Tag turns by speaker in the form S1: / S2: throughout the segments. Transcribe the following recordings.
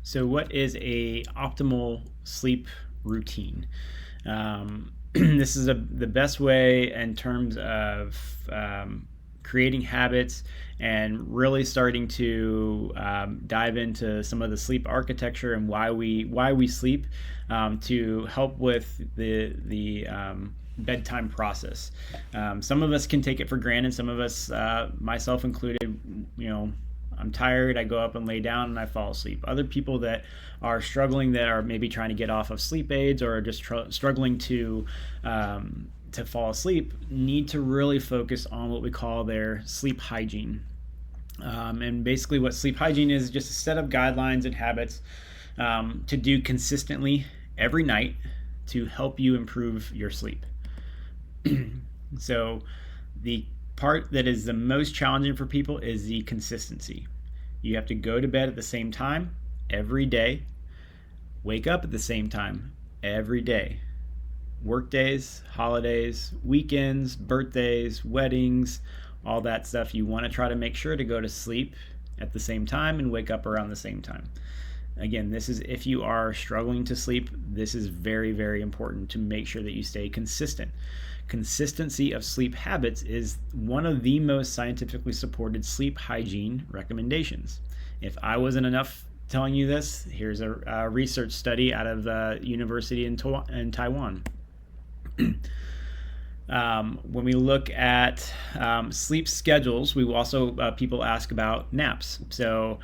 S1: So, what is a optimal sleep routine? This is the best way in terms of creating habits and really starting to dive into some of the sleep architecture and why we sleep to help with the bedtime process. Some of us can take it for granted. Some of us, myself included, you know, I'm tired, I go up and lay down and I fall asleep. Other people that are struggling, that are maybe trying to get off of sleep aids or just struggling to fall asleep, need to really focus on what we call their sleep hygiene. And basically, what sleep hygiene is just a set of guidelines and habits to do consistently every night to help you improve your sleep. So, the part that is the most challenging for people is the consistency. You have to go to bed at the same time every day, wake up at the same time every day. Work days, holidays, weekends, birthdays, weddings, all that stuff. You want to try to make sure to go to sleep at the same time and wake up around the same time. Again, this is if you are struggling to sleep, this is very, very important to make sure that you stay consistent. Consistency of sleep habits is one of the most scientifically supported sleep hygiene recommendations. If I wasn't enough telling you this, here's a research study out of the university in Taiwan. When we look at sleep schedules, we also people ask about naps. So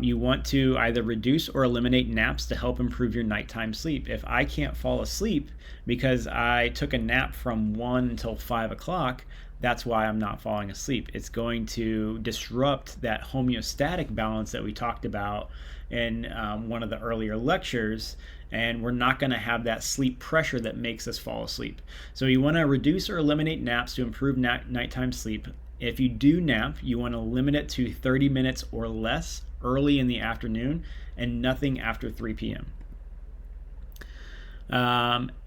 S1: you want to either reduce or eliminate naps to help improve your nighttime sleep. If I can't fall asleep because I took a nap from 1 until 5 o'clock, that's why I'm not falling asleep. It's going to disrupt that homeostatic balance that we talked about in one of the earlier lectures, and we're not going to have that sleep pressure that makes us fall asleep. So you want to reduce or eliminate naps to improve nighttime sleep. If you do nap, you want to limit it to 30 minutes or less early in the afternoon and nothing after 3 p.m.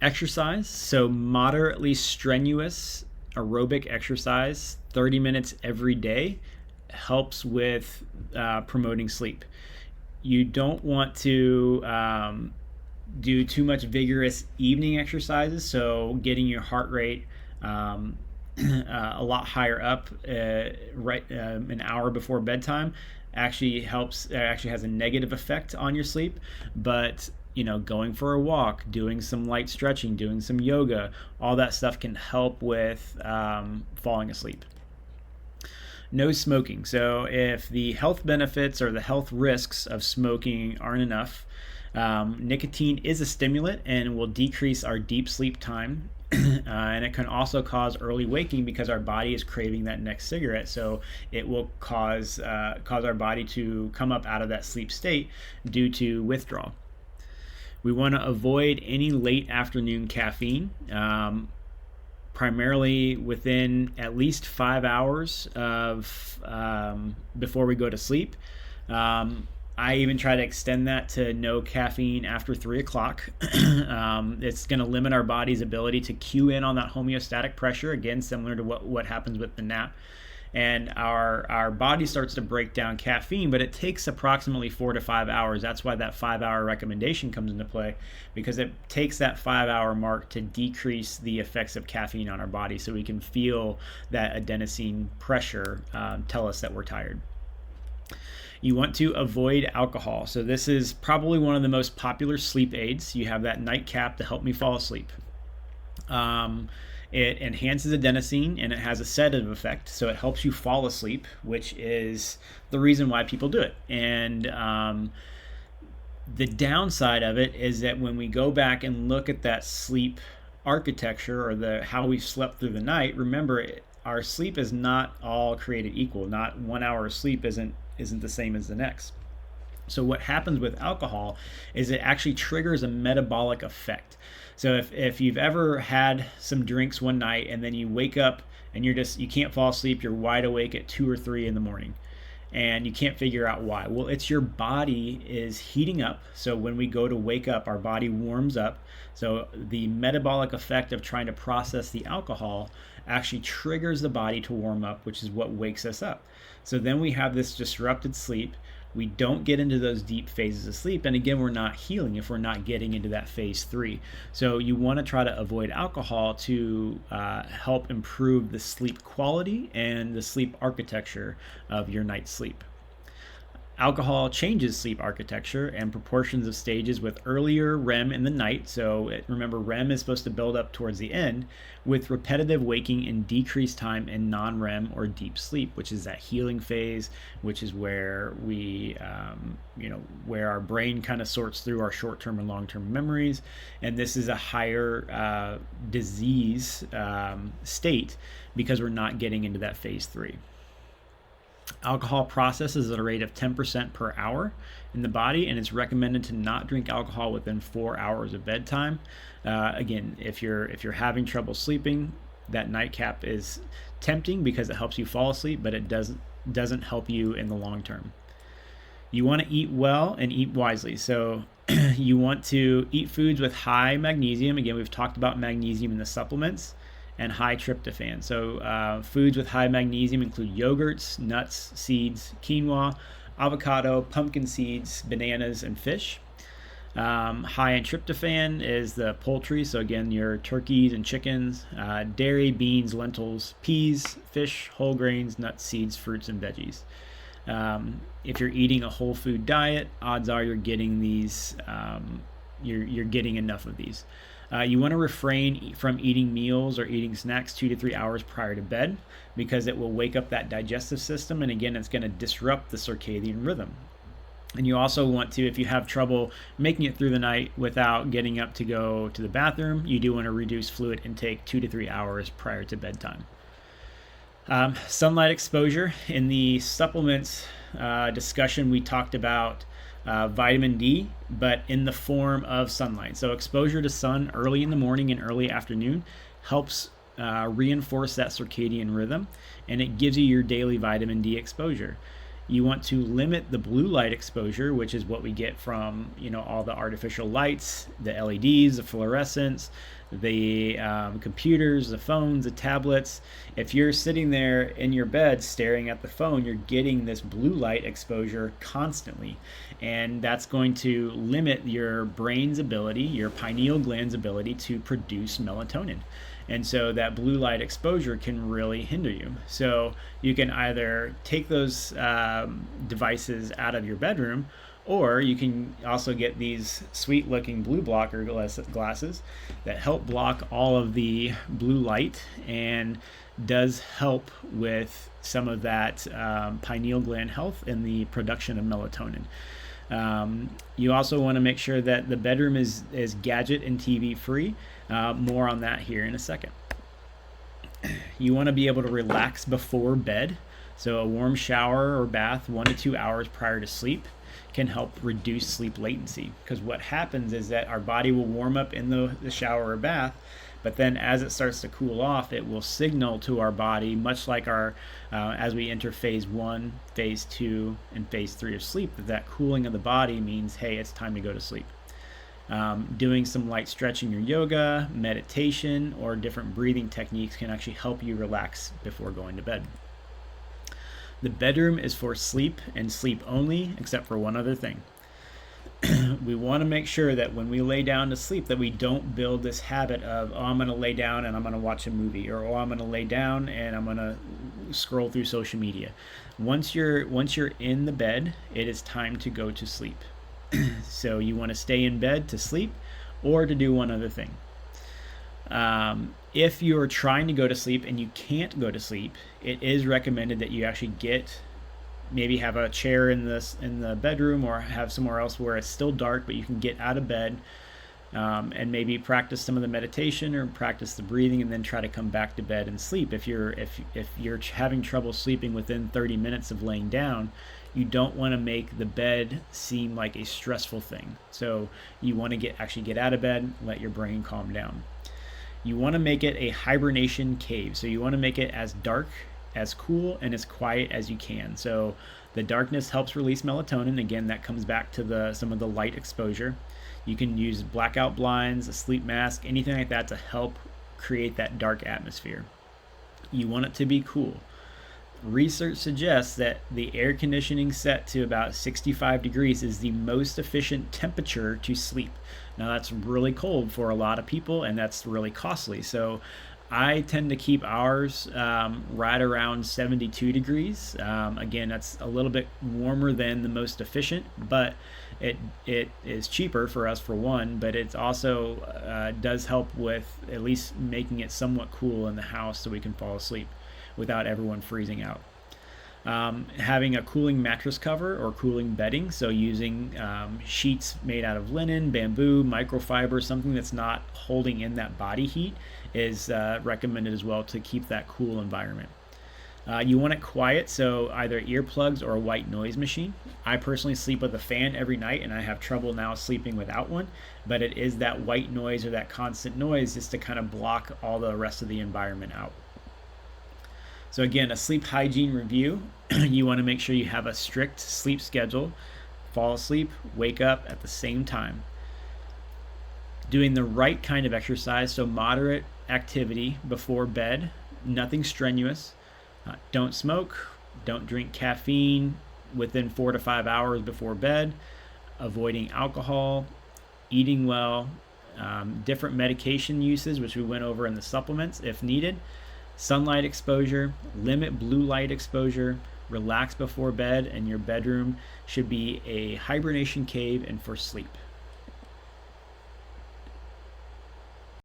S1: Exercise, so moderately strenuous aerobic exercise, 30 minutes every day, helps with promoting sleep. You don't want to do too much vigorous evening exercises, so getting your heart rate a lot higher up an hour before bedtime actually helps. Actually has a negative effect on your sleep. But going for a walk, doing some light stretching, doing some yoga, all that stuff can help with falling asleep. No smoking. So if the health benefits or the health risks of smoking aren't enough, nicotine is a stimulant and will decrease our deep sleep time. And it can also cause early waking because our body is craving that next cigarette. So it will cause our body to come up out of that sleep state due to withdrawal. We want to avoid any late afternoon caffeine, primarily within at least 5 hours of before we go to sleep. I even try to extend that to no caffeine after 3 o'clock. It's going to limit our body's ability to cue in on that homeostatic pressure, again, similar to what happens with the nap. And our body starts to break down caffeine, but it takes approximately 4 to 5 hours. That's why that 5-hour recommendation comes into play, because it takes that 5-hour mark to decrease the effects of caffeine on our body, so we can feel that adenosine pressure tell us that we're tired. You want to avoid alcohol. So this is probably one of the most popular sleep aids. You have that nightcap to help me fall asleep. It enhances adenosine and it has a sedative effect, so it helps you fall asleep, which is the reason why people do it. And the downside of it is that when we go back and look at that sleep architecture, or how we slept through the night, remember, our sleep is not all created equal. Not 1 hour of sleep isn't the same as the next. So what happens with alcohol is it actually triggers a metabolic effect. So if you've ever had some drinks one night and then you wake up and you can't fall asleep, you're wide awake at 2 or 3 in the morning and you can't figure out why. Well, it's your body is heating up. So when we go to wake up, our body warms up. So the metabolic effect of trying to process the alcohol actually triggers the body to warm up, which is what wakes us up. So then we have this disrupted sleep. We don't get into those deep phases of sleep. And again, we're not healing if we're not getting into that phase 3. So you want to try to avoid alcohol to help improve the sleep quality and the sleep architecture of your night's sleep. Alcohol changes sleep architecture and proportions of stages with earlier REM in the night. So remember, REM is supposed to build up towards the end, with repetitive waking and decreased time in non-REM or deep sleep, which is that healing phase, which is where we, where our brain kind of sorts through our short-term and long-term memories. And this is a higher disease state because we're not getting into that phase 3. Alcohol processes at a rate of 10% per hour in the body, and it's recommended to not drink alcohol within 4 hours of bedtime. Again, if you're having trouble sleeping, that nightcap is tempting because it helps you fall asleep, but it doesn't help you in the long term. You want to eat well and eat wisely. So you want to eat foods with high magnesium. Again, we've talked about magnesium in the supplements, and high tryptophan. So foods with high magnesium include yogurts, nuts, seeds, quinoa, avocado, pumpkin seeds, bananas, and fish. High in tryptophan is the poultry, so again, your turkeys and chickens, dairy, beans, lentils, peas, fish, whole grains, nuts, seeds, fruits, and veggies. If you're eating a whole food diet, odds are you're getting these, you're getting enough of these. You want to refrain from eating meals or eating snacks 2 to 3 hours prior to bed because it will wake up that digestive system, and again, it's going to disrupt the circadian rhythm. And you also want to, if you have trouble making it through the night without getting up to go to the bathroom, you do want to reduce fluid intake 2 to 3 hours prior to bedtime. Sunlight exposure. In the supplements discussion, we talked about vitamin D, but in the form of sunlight. So exposure to sun early in the morning and early afternoon helps reinforce that circadian rhythm, and it gives you your daily vitamin D exposure. You want to limit the blue light exposure, which is what we get from all the artificial lights, the LEDs, the fluorescents, the computers, the phones, the tablets. If you're sitting there in your bed staring at the phone, you're getting this blue light exposure constantly, and that's going to limit your brain's ability, your pineal gland's ability to produce melatonin. And so that blue light exposure can really hinder you. So you can either take those devices out of your bedroom, or you can also get these sweet looking blue blocker glasses that help block all of the blue light and does help with some of that pineal gland health and the production of melatonin. You also want to make sure that the bedroom is gadget and TV free. More on that here in a second. You want to be able to relax before bed. So a warm shower or bath 1 to 2 hours prior to sleep can help reduce sleep latency, because what happens is that our body will warm up in the shower or bath, but then as it starts to cool off, it will signal to our body, much like our as we enter phase 1, phase 2, and phase 3 of sleep, that cooling of the body means, hey, it's time to go to sleep. Doing some light stretching or yoga, meditation, or different breathing techniques can actually help you relax before going to bed. The bedroom is for sleep and sleep only, except for one other thing. We want to make sure that when we lay down to sleep that we don't build this habit of, oh, I'm going to lay down and I'm going to watch a movie, or oh, I'm going to lay down and I'm going to scroll through social media. Once you're in the bed, it is time to go to sleep. So you want to stay in bed to sleep or to do one other thing. If you're trying to go to sleep and you can't go to sleep, it is recommended that you actually maybe have a chair in the bedroom, or have somewhere else where it's still dark but you can get out of bed, and maybe practice some of the meditation or practice the breathing, and then try to come back to bed and sleep. If you're having trouble sleeping within 30 minutes of laying down, you don't want to make the bed seem like a stressful thing. So you want to actually get out of bed, let your brain calm down. You want to make it a hibernation cave. So you want to make it as dark, as cool, and as quiet as you can. So the darkness helps release melatonin. Again, that comes back to some of the light exposure. You can use blackout blinds, a sleep mask, anything like that to help create that dark atmosphere. You want it to be cool. Research suggests that the air conditioning set to about 65 degrees is the most efficient temperature to sleep. Now, that's really cold for a lot of people, and that's really costly. So, I tend to keep ours right around 72 degrees. Again, that's a little bit warmer than the most efficient, but it is cheaper for us for one, but it also does help with at least making it somewhat cool in the house so we can fall asleep without everyone freezing out. Having a cooling mattress cover or cooling bedding, so using sheets made out of linen, bamboo, microfiber, something that's not holding in that body heat, is recommended as well to keep that cool environment. You want it quiet, so either earplugs or a white noise machine. I personally sleep with a fan every night, and I have trouble now sleeping without one, but it is that white noise or that constant noise just to kind of block all the rest of the environment out. So again, a sleep hygiene review. You want to make sure you have a strict sleep schedule. Fall asleep, wake up at the same time. Doing the right kind of exercise, so moderate activity before bed, nothing strenuous. Don't smoke, don't drink caffeine within 4 to 5 hours before bed, avoiding alcohol, eating well, different medication uses, which we went over in the supplements if needed, sunlight exposure, limit blue light exposure, relax before bed, and your bedroom should be a hibernation cave and for sleep.